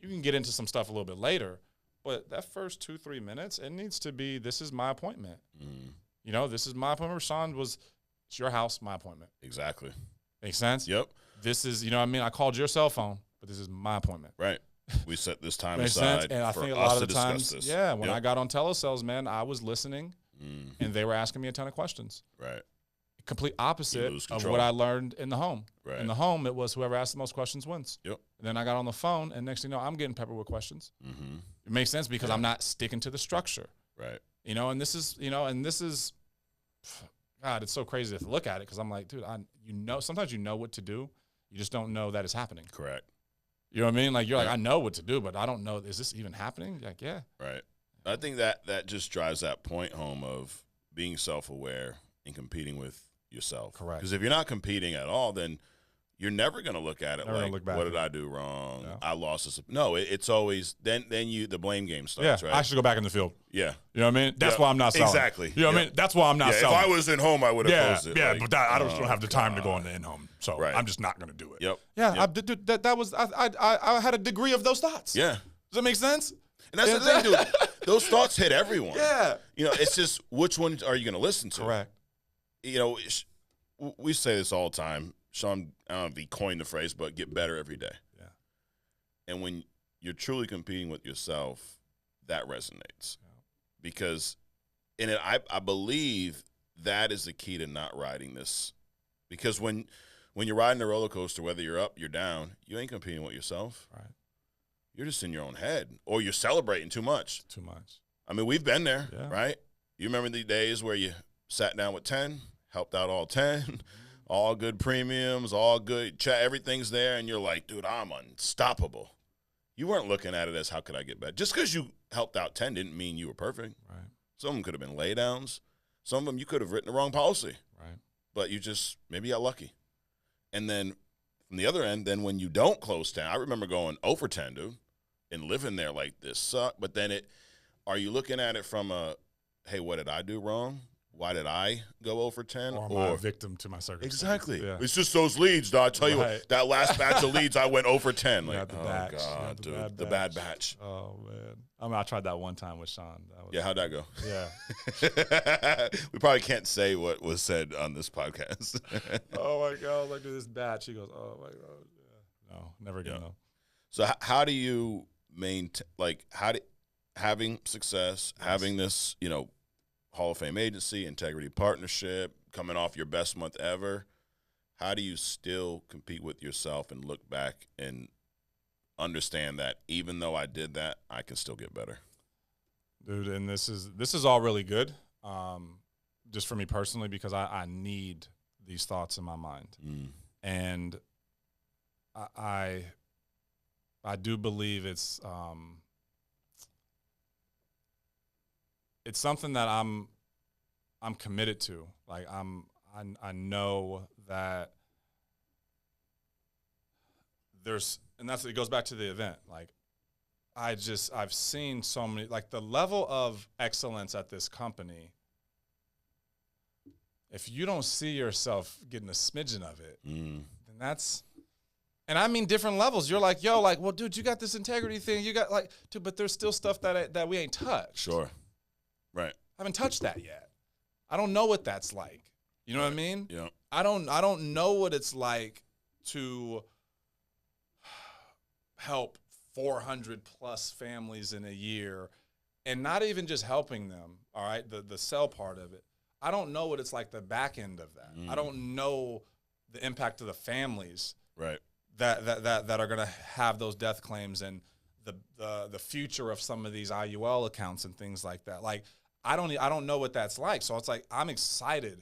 You can get into some stuff a little bit later, but that first 2-3 minutes, it needs to be, this is my appointment. You know, this is my appointment. Sean it's your house, my appointment. Exactly. Makes sense? Yep. This is, you know what I mean? I called your cell phone, but this is my appointment. Right. We set this time Makes aside sense? And I for think a us lot to of the discuss times, this. when I got on telesales, man, I was listening, and they were asking me a ton of questions. Right. Complete opposite lose of control. what I learned in the home. Right. In the home, it was whoever asked the most questions wins. Yep. And then I got on the phone, and next thing you know, I'm getting peppered with questions. It makes sense because I'm not sticking to the structure. Right. You know, and this is, God, it's so crazy to look at it because I'm like, dude, sometimes you know what to do. You just don't know that it's happening. Correct. You know what I mean? Like, you're like, I know what to do, but I don't know. Is this even happening? Like, yeah. Right. I think that just drives that point home of being self-aware and competing with yourself. Correct. Because if you're not competing at all, then you're never going to look at it like, what did I do wrong? Yeah. I lost this. No, it's always then the blame game starts, right? I should go back in the field. Yeah. You know what I mean? That's why I'm not selling. Exactly. You know what I mean? That's why I'm not selling. If I was in home, I would have closed it. Yeah, like, but I don't have the time to go in the in-home. So I'm just not going to do it. Yep. Yeah, Yep. I had a degree of those thoughts. Yeah. Does that make sense? And that's the thing, dude. Those thoughts hit everyone. Yeah. You know, it's just which ones are you going to listen to? Correct. You know, we say this all the time. Sean, I don't know if he coined the phrase, but get better every day. Yeah. And when you're truly competing with yourself, that resonates. Yeah. Because I believe that is the key to not riding this. Because when you're riding a roller coaster, whether you're up, you're down, you ain't competing with yourself. Right. You're just in your own head, or you're celebrating too much. Too much. I mean, we've been there, right? You remember the days where you sat down with 10, helped out all 10, all good premiums, all good chat, everything's there, and you're like, dude, I'm unstoppable. You weren't looking at it as how could I get better. Just because you helped out 10 didn't mean you were perfect. Right. Some of them could have been laydowns. Some of them you could have written the wrong policy. Right. But you just maybe got lucky. And then from the other end, then when you don't close 10, I remember going 0 for 10, dude, and living there like this sucked. But then are you looking at it from hey, what did I do wrong? why did I go 0 for 10? Or am I a victim to my circumstances? Exactly. Yeah. It's just those leads, dog. I tell you what, that last batch of leads, I went 0 for 10. You Like, got the oh, batch. God, dude. The bad batch. Oh, man. I mean, I tried that one time with Sean. Yeah, how'd that go? Yeah. We probably can't say what was said on this podcast. Oh, my God. Look at this batch. He goes, oh, my God. Yeah. No, never again, though. So how do you maintain, like, having success, having this, Hall of Fame agency, integrity partnership, coming off your best month ever, how do you still compete with yourself and look back and understand that even though I did that, I can still get better? Dude, and this is all really good, just for me personally, because I need these thoughts in my mind. And I do believe it's something that I'm committed to. Like I know that it goes back to the event. Like I've seen so many, like the level of excellence at this company. If you don't see yourself getting a smidgen of it, then that's, and I mean different levels. You're like, yo, like, well, dude, you got this integrity thing. You got like, dude, but there's still stuff that we ain't touched. Sure. Right. I haven't touched that yet. I don't know what that's like. You know what I mean? Yeah. I don't know what it's like to help 400 plus families in a year, and not even just helping them. All right, the sell part of it. I don't know what it's like the back end of that. I don't know the impact of the families. Right. That are going to have those death claims, and the future of some of these IUL accounts and things like that. Like I don't know what that's like. So it's like I'm excited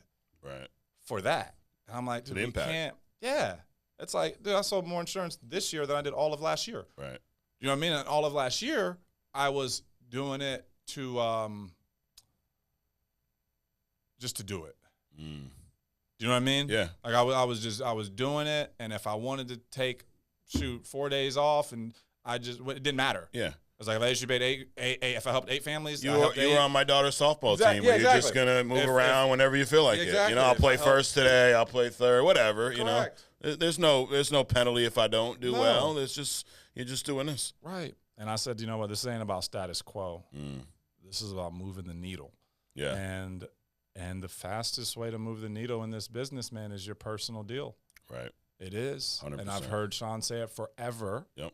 for that. And I'm like, dude, we can't. Yeah. It's like, dude, I sold more insurance this year than I did all of last year. Right. You know what I mean? And all of last year, I was doing it to just to do it. Do you know what I mean? Yeah. Like I was doing it, and if I wanted to take 4 days off, and it didn't matter. Yeah. I was like, if I issued eight, if I helped 8 families, you were on my daughter's softball team where you're just going to move around whenever you feel like it. I'll play first today, I'll play third, whatever. Correct. There's no penalty if I don't do well. It's just, you're just doing this. Right. And I said, you know what, this ain't about status quo. This is about moving the needle. Yeah. And the fastest way to move the needle in this business, man, is your personal deal. Right. It is. 100%. And I've heard Sean say it forever. Yep.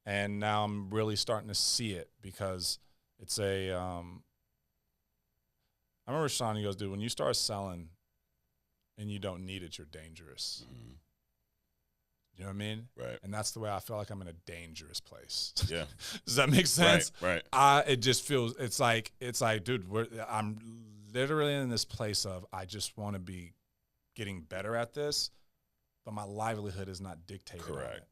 And now I'm really starting to see it, because it's I remember Sean, he goes, dude, when you start selling and you don't need it, you're dangerous. You know what I mean? Right. And that's the way I feel like I'm in a dangerous place. Yeah. Does that make sense? Right. It just feels, it's like, dude, I'm literally in this place of, I just want to be getting better at this, but my livelihood is not dictated. Correct. On it.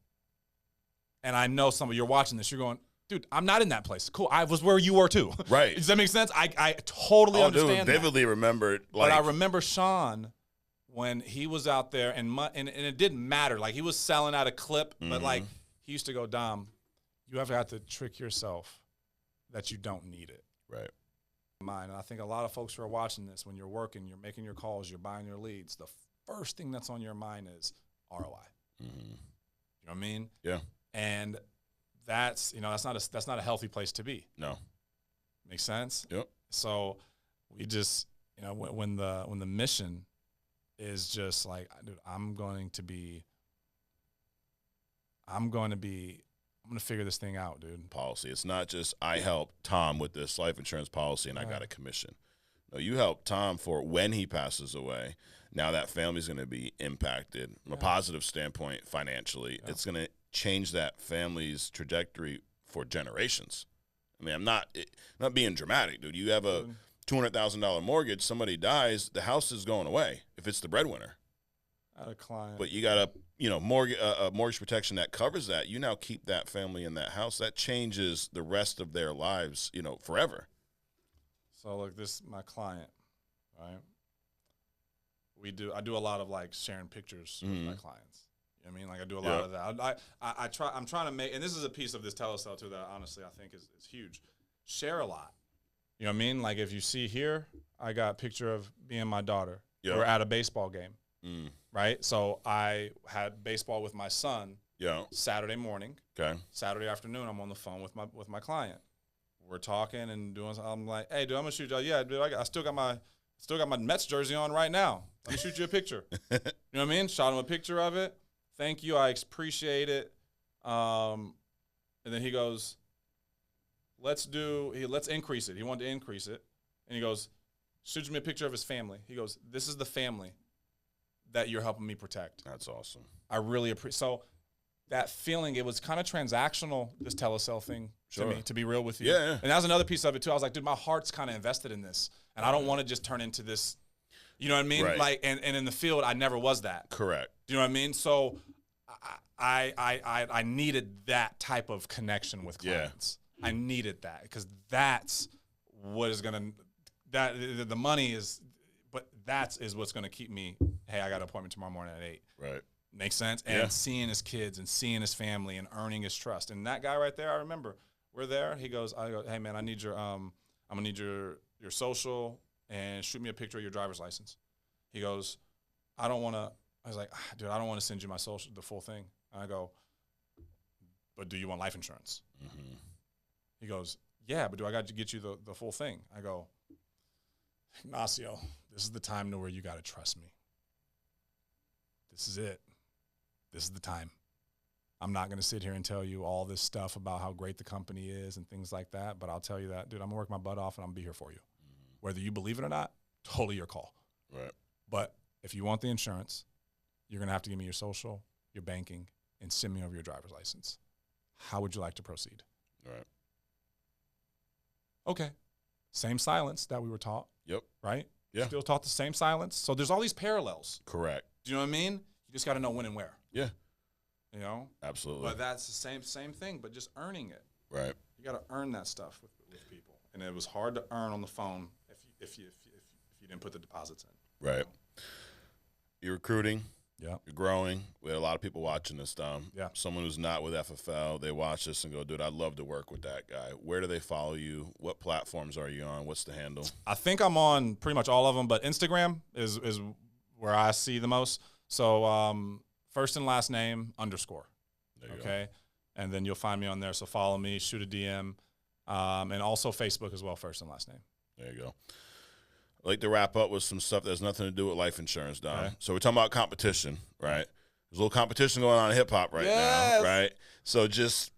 And I know some of you're watching this, you're going, dude, I'm not in that place. Cool. I was where you were too. Right. Does that make sense? I totally understand. Dude, vividly remembered. But I remember Sean when he was out there, and it didn't matter. Like, he was selling out a clip, but like, he used to go, Dom, you have got to trick yourself that you don't need it. Right. Mine. And I think a lot of folks who are watching this, when you're working, you're making your calls, you're buying your leads, the first thing that's on your mind is ROI. You know what I mean? Yeah. And that's not a healthy place to be. No. Make sense? Yep. So we just, when the mission is just like, dude, I'm going to figure this thing out, dude. Policy. It's not just I helped Tom with this life insurance policy and I got a commission. No, you helped Tom for when he passes away. Now that family's going to be impacted from a positive standpoint financially. Yeah. It's going to change that family's trajectory for generations. I mean, I'm not being dramatic, dude. You have a $200,000 mortgage, somebody dies, the house is going away if it's the breadwinner. I had a client. But you got a mortgage protection that covers that. You now keep that family in that house. That changes the rest of their lives, forever. So look, this is my client, right? I do a lot of like sharing pictures with my clients. You know what I mean? Like, I do a lot of that. I'm trying to make, and this is a piece of this telesale too that honestly I think is huge. Share a lot. You know what I mean? Like if you see here, I got a picture of me and my daughter. Yeah. We're at a baseball game, right? So I had baseball with my son Saturday morning. Okay. Saturday afternoon, I'm on the phone with my client. We're talking and doing. I'm like, hey, dude, I'm gonna shoot you. Yeah, dude, I still got my Mets jersey on right now. Let me shoot you a picture. You know what I mean? Shot him a picture of it. Thank you. I appreciate it. And then he goes, let's increase it. He wanted to increase it. And he goes, shoots me a picture of his family. He goes, this is the family that you're helping me protect. That's awesome. I really appreciate. So that feeling, it was kind of transactional, this telesale thing to me, to be real with you. Yeah. And that was another piece of it too. I was like, dude, my heart's kind of invested in this. And I don't want to just turn into this, you know what I mean? Right. Like, and in the field, I never was that. Correct. Do you know what I mean? So I needed that type of connection with clients. Yeah. I needed that because that's what is going to, the money is, but that is what's going to keep me, hey, I got an appointment tomorrow morning at 8. Right. Makes sense? And seeing his kids and seeing his family and earning his trust. And that guy right there, I remember, we're there. I go, hey man, I need your, I'm gonna need your social and shoot me a picture of your driver's license. He goes, I was like, dude, I don't want to send you my social, the full thing. And I go, but do you want life insurance? Mm-hmm. He goes, yeah, but do I got to get you the full thing? I go, Ignacio, this is the time to where you got to trust me. This is it. This is the time. I'm not going to sit here and tell you all this stuff about how great the company is and things like that, but I'll tell you that, dude, I'm going to work my butt off and I'm going to be here for you. Mm-hmm. Whether you believe it or not, totally your call. Right. But if you want the insurance, you're going to have to give me your social, your banking, and send me over your driver's license. How would you like to proceed? Right. Okay. Same silence that we were taught. Yep. Right? Yeah. Still taught the same silence. So there's all these parallels. Correct. Do you know what I mean? You just got to know when and where. Yeah. You know? Absolutely. But that's the same thing, but just earning it. Right. You got to earn that stuff with people. And it was hard to earn on the phone if you didn't put the deposits in. Right. You're recruiting. Yeah. You're growing. We had a lot of people watching this, Dom. Yeah. Someone who's not with FFL, they watch this and go, dude, I'd love to work with that guy. Where do they follow you? What platforms are you on? What's the handle? I think I'm on pretty much all of them, but Instagram is where I see the most. So first and last name _. Okay. And then you'll find me on there. So follow me, shoot a DM. And also Facebook as well, first and last name. There you go. I'd like to wrap up with some stuff that has nothing to do with life insurance, Dom. Okay. So we're talking about competition, right? There's a little competition going on in hip-hop right now, right? So just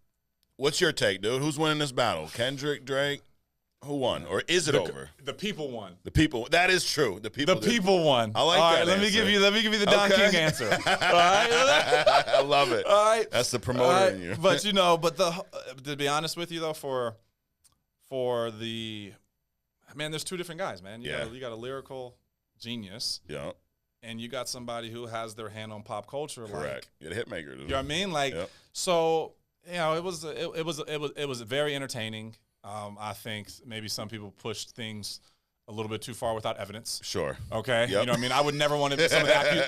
what's your take, dude? Who's winning this battle? Kendrick, Drake? Who won? Or is it over? The people won. The people. That is true. The people won. I like all that right, let me give you the Don King answer. All right? I love it. All right. That's the promoter in you. But to be honest with you though, for the man, there's two different guys, man. You got a lyrical genius. Yeah. And you got somebody who has their hand on pop culture. Correct. You're the hitmaker. You know what I mean? Like, so, it was very entertaining. I think maybe some people pushed things a little bit too far without evidence. Sure. Okay. Yep. You know what I mean? I would never want to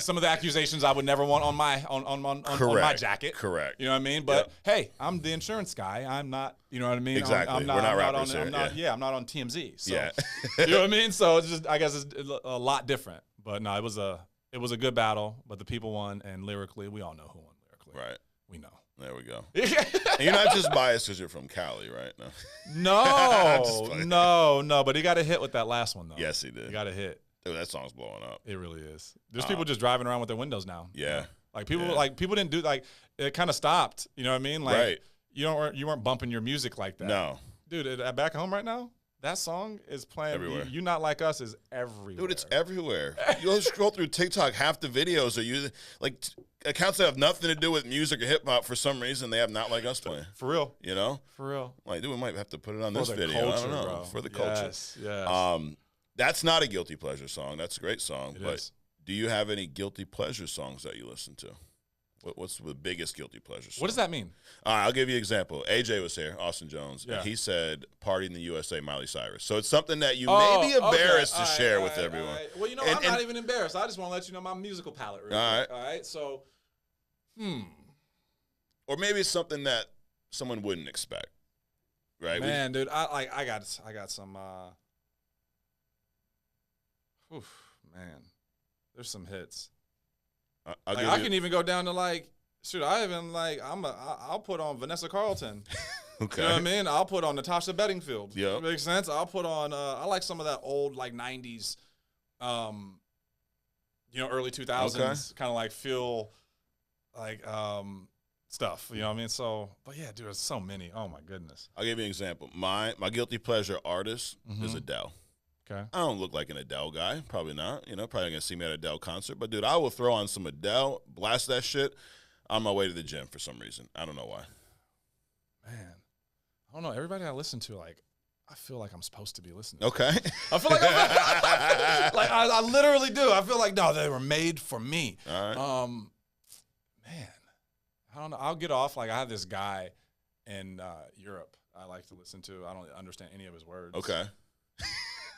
some of the accusations I would never want on my my jacket. Correct. You know what I mean? But hey, I'm the insurance guy. I'm not. You know what I mean? Exactly. I'm not, We're not I'm rappers not on, here. I'm not, I'm not on TMZ. So, yeah. You know what I mean? So it's just, I guess it's a lot different. But no, it was a good battle. But the people won, and lyrically, we all know who won lyrically. Right. We know. There we go. And you're not just biased because you're from Cali, right? No. But he got a hit with that last one, though. Yes, he did. He got a hit. Dude, that song's blowing up. It really is. There's people just driving around with their windows now. Yeah. People didn't do, it kind of stopped. You know what I mean? Like, right. You weren't bumping your music like that. No. Dude, back home right now, that song is playing. Everywhere. You Not Like Us is everywhere. Dude, it's everywhere. You'll scroll through TikTok, half the videos are using, accounts that have nothing to do with music or hip-hop, for some reason, they have Not Like Us playing. For real. You know? For real. Like, dude, we might have to put it on For this the video. culture, I don't know. bro. For the culture. Yes. That's not a guilty pleasure song. That's a great song. It but is. do you have any guilty pleasure songs that you listen to? What's the biggest guilty pleasure song? What does that mean? All right, I'll give you an example. AJ was here, Austin Jones, and he said "Party in the USA," Miley Cyrus. So it's something that you may be embarrassed to share with everyone. Well, I'm not even embarrassed. I just want to let you know my musical palette. Really all quick. All right. So, or maybe it's something that someone wouldn't expect. right? Man, dude, I got some. Man, there's some hits. I can even go down to like, shoot, I'll put on Vanessa Carlton. Okay. You know what I mean? I'll put on Natasha Bedingfield. Yeah. Makes sense. I'll put on, I like some of that old like 90s, early 2000s, kind of like feel like stuff. You know what I mean? So, but yeah, dude, there's so many. Oh my goodness. I'll give you an example. My guilty pleasure artist is Adele. Okay. I don't look like an Adele guy. Probably not. Probably not going to see me at an Adele concert. But, dude, I will throw on some Adele, blast that shit on my way to the gym for some reason. I don't know why. Man, I don't know. Everybody I listen to, like, I feel like I'm supposed to be listening. Okay. I feel like I literally do. I feel like, no, they were made for me. All right. Man, I don't know. I'll get off. Like, I have this guy in Europe I like to listen to. I don't understand any of his words. Okay.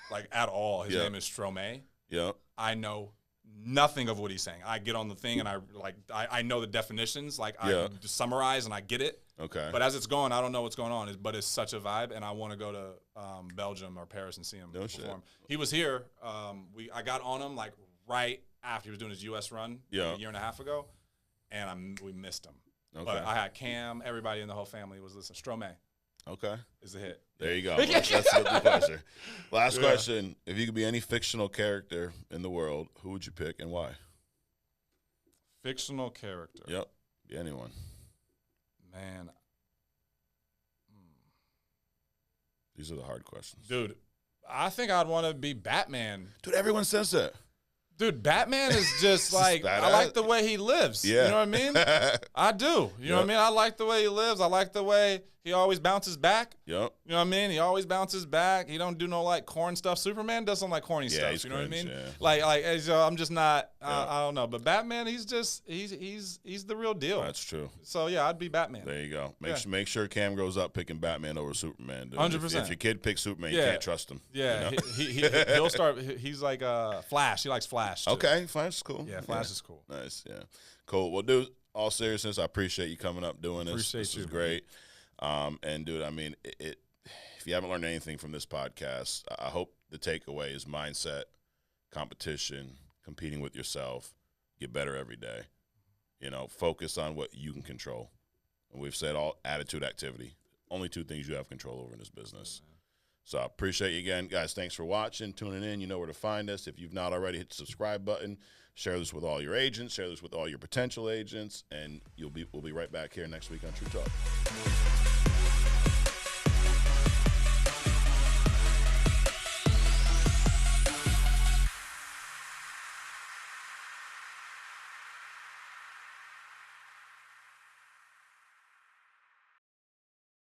Like, at all. His name is Stromae. Yeah. I know nothing of what he's saying. I get on the thing and I know the definitions. Like, I just summarize and I get it. Okay. But as it's going, I don't know what's going on. But it's such a vibe, and I want to go to Belgium or Paris and see him perform. Shit. He was here. I got on him like right after he was doing his U.S. run a year and a half ago, and we missed him. Okay. But I had Cam. Everybody in the whole family was listening. Stromae. Okay. Is the hit. There you go. That's a guilty pleasure. Last question. If you could be any fictional character in the world, who would you pick and why? Fictional character. Yep. Be anyone. Man. These are the hard questions. Dude, I think I'd want to be Batman. Dude, everyone says that. Dude, Batman is just like, I like the way he lives. Yeah. You know what I mean? I do. You know what I mean? I like the way he lives. I like the way he always bounces back. Yep. You know what I mean? He always bounces back. He don't do no like corn stuff. Superman does some like corny stuff. He's You know what I cringe, mean? yeah. Like I'm just not. I don't know. But Batman, he's the real deal. That's true. So yeah, I'd be Batman. There you go. Make sure Cam grows up picking Batman over Superman. Dude. 100%. If your kid picks Superman, you can't trust him. Yeah, you know? he'll start. He's like Flash. He likes Flash. Too. Okay, Flash is cool. Yeah, Flash is cool. Nice. Yeah, cool. Well, dude, all seriousness, I appreciate you coming up doing this. Appreciate this you. is great. And dude, I mean, if you haven't learned anything from this podcast, I hope the takeaway is mindset, competition, competing with yourself, get better every day. Focus on what you can control. And we've said all attitude, activity, only two things you have control over in this business. So I appreciate you again. Guys, thanks for watching, tuning in. You know where to find us. If you've not already, hit the subscribe button. Share this with all your agents. Share this with all your potential agents. And we'll be right back here next week on True Talk.